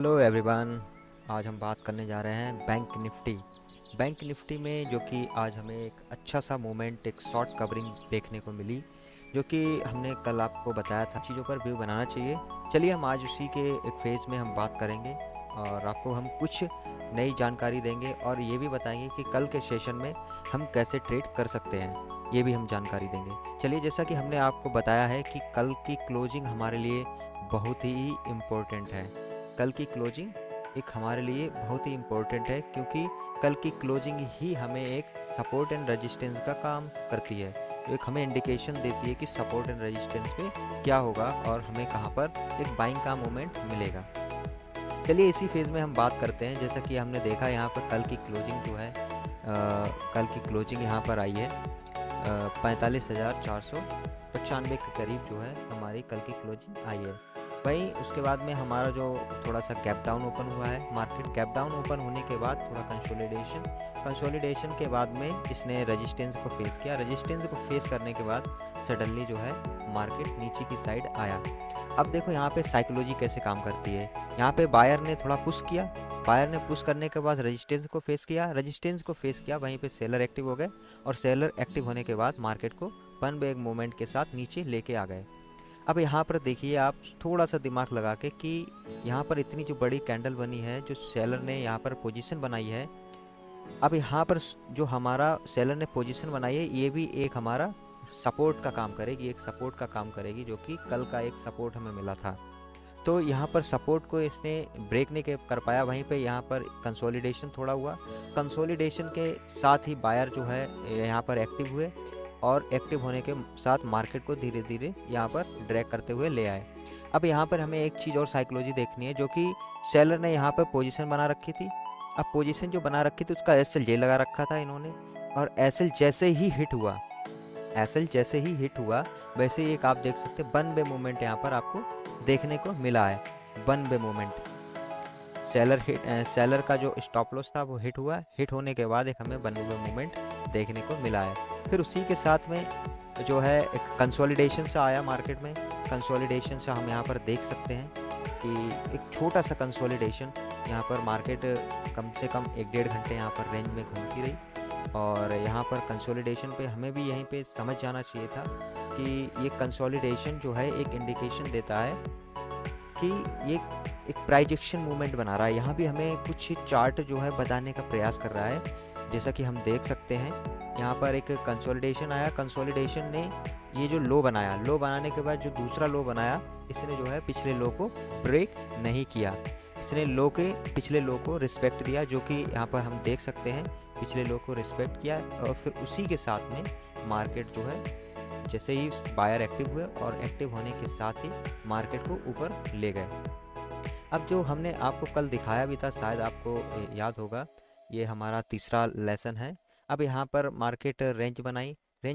Hello everyone. आज हम बात करने जा रहे हैं बैंक निफ्टी में, जो कि आज हमें एक अच्छा सा मोमेंट, एक शॉर्ट कवरिंग देखने को मिली, जो कि हमने कल आपको बताया था चीज़ों पर व्यू बनाना चाहिए। चलिए हम आज उसी के एक फेज़ में हम बात करेंगे और आपको हम कुछ नई जानकारी देंगे और ये भी बताएंगे कि कल के सेशन में हम कैसे ट्रेड कर सकते हैं, ये भी हम जानकारी देंगे। चलिए, जैसा कि हमने आपको बताया है कि कल की क्लोजिंग हमारे लिए बहुत ही इम्पोर्टेंट है। कल की क्लोजिंग एक हमारे लिए बहुत ही इम्पोर्टेंट है, क्योंकि कल की क्लोजिंग ही हमें एक सपोर्ट एंड रेजिस्टेंस का काम करती है। एक हमें इंडिकेशन देती है कि सपोर्ट एंड रेजिस्टेंस पे क्या होगा और हमें कहाँ पर एक बाइंग का मोमेंट मिलेगा। चलिए इसी फेज़ में हम बात करते हैं। जैसा कि हमने देखा यहाँ पर कल की क्लोजिंग जो है, कल की क्लोजिंग यहाँ पर आई है 45,495 के करीब जो है हमारी कल की क्लोजिंग आई है। वहीं उसके बाद में हमारा जो थोड़ा सा गैप डाउन ओपन हुआ है, मार्केट गैप डाउन ओपन होने के बाद थोड़ा कंसोलिडेशन के बाद में इसने रेजिस्टेंस को फेस किया। रेजिस्टेंस को फेस करने के बाद सडनली जो है मार्केट नीचे की साइड आया। अब देखो यहाँ पे साइकोलॉजी कैसे काम करती है। यहाँ पे बायर ने थोड़ा पुश किया, बायर ने पुश करने के बाद रेजिस्टेंस को फेस किया, वहीं पे सेलर एक्टिव हो गए और सेलर एक्टिव होने के बाद मार्केट को वन बैग मूवमेंट के साथ नीचे लेके आ गए। अब यहाँ पर देखिए आप थोड़ा सा दिमाग लगा के कि यहाँ पर इतनी जो बड़ी कैंडल बनी है, जो सेलर ने यहाँ पर पोजीशन बनाई है। अब यहाँ पर जो हमारा सेलर ने पोजीशन बनाई है, ये भी एक हमारा सपोर्ट का काम करेगी, जो कि कल का एक सपोर्ट हमें मिला था। तो यहाँ पर सपोर्ट को इसने ब्रेक नहीं कर पाया। वहीं पे यहाँ पर कंसोलिडेशन थोड़ा हुआ। कंसोलिडेशन के साथ ही बायर जो है यहाँ पर एक्टिव हुए और एक्टिव होने के साथ मार्केट को धीरे धीरे यहाँ पर ड्रैग करते हुए ले आए। अब यहाँ पर हमें एक चीज़ और साइकोलॉजी देखनी है, जो कि सेलर ने यहाँ पर पोजीशन बना रखी थी। अब पोजीशन जो बना रखी थी उसका SLJ लगा रखा था इन्होंने, और एसएल जैसे ही हिट हुआ वैसे ही एक आप देख सकते हैं वन वे मूवमेंट यहाँ पर आपको देखने को मिला है। वन वे मूवमेंट, सेलर का जो स्टॉप लॉस था वो हिट हुआ। हिट होने के बाद एक हमें वन वे मूवमेंट देखने को मिला है। फिर उसी के साथ में जो है एक कंसोलिडेशन सा आया मार्केट में। कंसोलिडेशन से हम यहाँ पर देख सकते हैं कि एक छोटा सा कंसोलिडेशन, यहाँ पर मार्केट कम से कम 1-1.5 घंटे यहाँ पर रेंज में घूमती रही। और यहाँ पर कंसोलिडेशन पे हमें भी यहीं पे समझ जाना चाहिए था कि ये कंसोलिडेशन जो है एक इंडिकेशन देता है कि ये एक प्राइजेक्शन मूवमेंट बना रहा है। यहाँ भी हमें कुछ चार्ट जो है बताने का प्रयास कर रहा है। जैसा कि हम देख सकते हैं यहाँ पर एक कंसोलिडेशन आया। कंसोलिडेशन ने ये जो लो बनाया, लो बनाने के बाद जो दूसरा लो बनाया, इसने जो है पिछले लो को ब्रेक नहीं किया। इसने पिछले लो को रिस्पेक्ट दिया, जो कि यहाँ पर हम देख सकते हैं पिछले लो को रिस्पेक्ट किया। और फिर उसी के साथ में मार्केट जो है जैसे ही बायर एक्टिव हुए और एक्टिव होने के साथ ही मार्केट को ऊपर ले गए। अब जो हमने आपको कल दिखाया भी था, शायद आपको याद होगा, ये हमारा तीसरा लेसन है। अब यहाँ पर मार्केट रेंज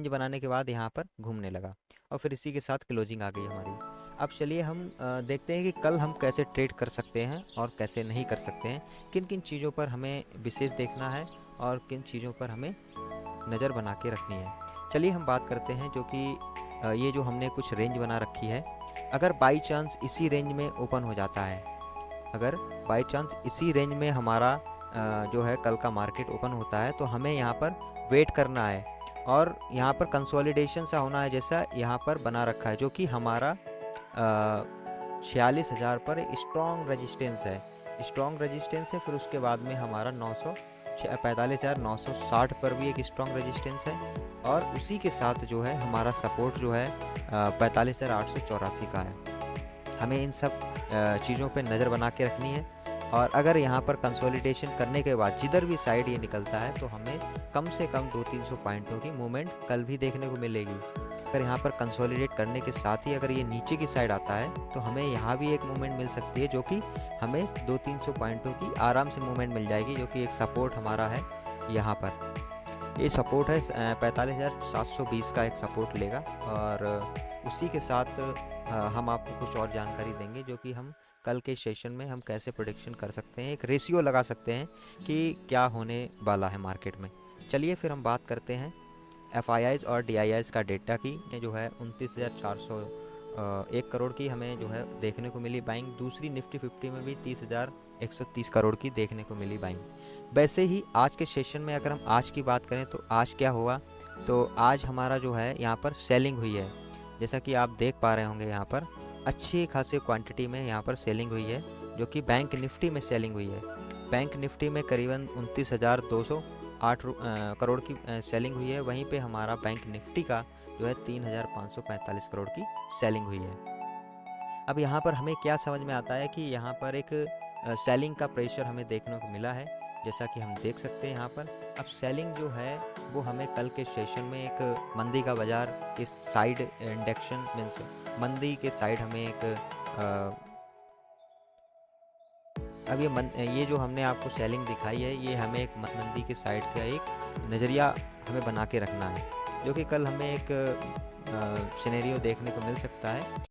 बनाने के बाद यहाँ पर घूमने लगा और फिर इसी के साथ क्लोजिंग आ गई हमारी। अब चलिए हम देखते हैं कि कल हम कैसे ट्रेड कर सकते हैं और कैसे नहीं कर सकते हैं, किन किन चीज़ों पर हमें विशेष देखना है और किन चीज़ों पर हमें नज़र बना के रखनी है। चलिए हम बात करते हैं, जो कि ये जो हमने कुछ रेंज बना रखी है, अगर बाई चांस इसी रेंज में ओपन हो जाता है, अगर बाई चांस इसी रेंज में हमारा जो है कल का मार्केट ओपन होता है, तो हमें यहाँ पर वेट करना है और यहाँ पर कंसोलिडेशन सा होना है, जैसा यहाँ पर बना रखा है, जो कि हमारा 46,000 पर स्ट्रॉन्ग रेजिस्टेंस है। फिर उसके बाद में हमारा 45,960 पर भी एक स्ट्रॉन्ग रेजिस्टेंस है और उसी के साथ जो है हमारा सपोर्ट जो है 45,884 का है। हमें इन सब चीज़ों पे नज़र बना के रखनी है। और अगर यहाँ पर कंसोलिडेशन करने के बाद जिधर भी साइड ये निकलता है, तो हमें कम से कम 200-300 पॉइंटों की मूवमेंट कल भी देखने को मिलेगी। अगर यहाँ पर कंसोलिडेट करने के साथ ही अगर ये नीचे की साइड आता है, तो हमें यहाँ भी एक मूवमेंट मिल सकती है, जो कि हमें 200-300 पॉइंटों की आराम से मूवमेंट मिल जाएगी, जो कि एक सपोर्ट हमारा है यहाँ पर। ये सपोर्ट है 45,720 का एक सपोर्ट लेगा। और उसी के साथ हम आपको कुछ और जानकारी देंगे, जो कि हम कल के सेशन में हम कैसे प्रोडिक्शन कर सकते हैं, एक रेशियो लगा सकते हैं कि क्या होने वाला है मार्केट में। चलिए फिर हम बात करते हैं FIIs और DIIs का डेटा की। ये जो है 1 करोड़ की हमें जो है देखने को मिली बाइंग। दूसरी निफ्टी 50 में भी 30,130 करोड़ की देखने को मिली बाइंग। वैसे ही आज के सेशन में अगर हम आज की बात करें तो आज क्या हुआ, तो आज हमारा जो है यहाँ पर सेलिंग हुई है। जैसा कि आप देख पा रहे होंगे यहाँ पर अच्छी खासी क्वांटिटी में यहाँ पर सेलिंग हुई है, जो कि बैंक निफ्टी में सेलिंग हुई है। बैंक निफ्टी में करीबन 29,208 करोड़ की सेलिंग हुई है। वहीं पे हमारा बैंक निफ्टी का जो है 3,545 करोड़ की सेलिंग हुई है। अब यहाँ पर हमें क्या समझ में आता है कि यहाँ पर एक सेलिंग का प्रेशर हमें देखने को मिला है, जैसा कि हम देख सकते हैं यहाँ पर। अब सेलिंग जो है वो हमें कल के सेशन में एक मंदी का बाजार के साइड इंडेक्शन मीन्स मंदी के साइड हमें एक अब ये जो हमने आपको सेलिंग दिखाई है, ये हमें एक मंदी के साइड का एक नज़रिया हमें बना के रखना है, जो कि कल हमें एक सिनेरियो देखने को मिल सकता है।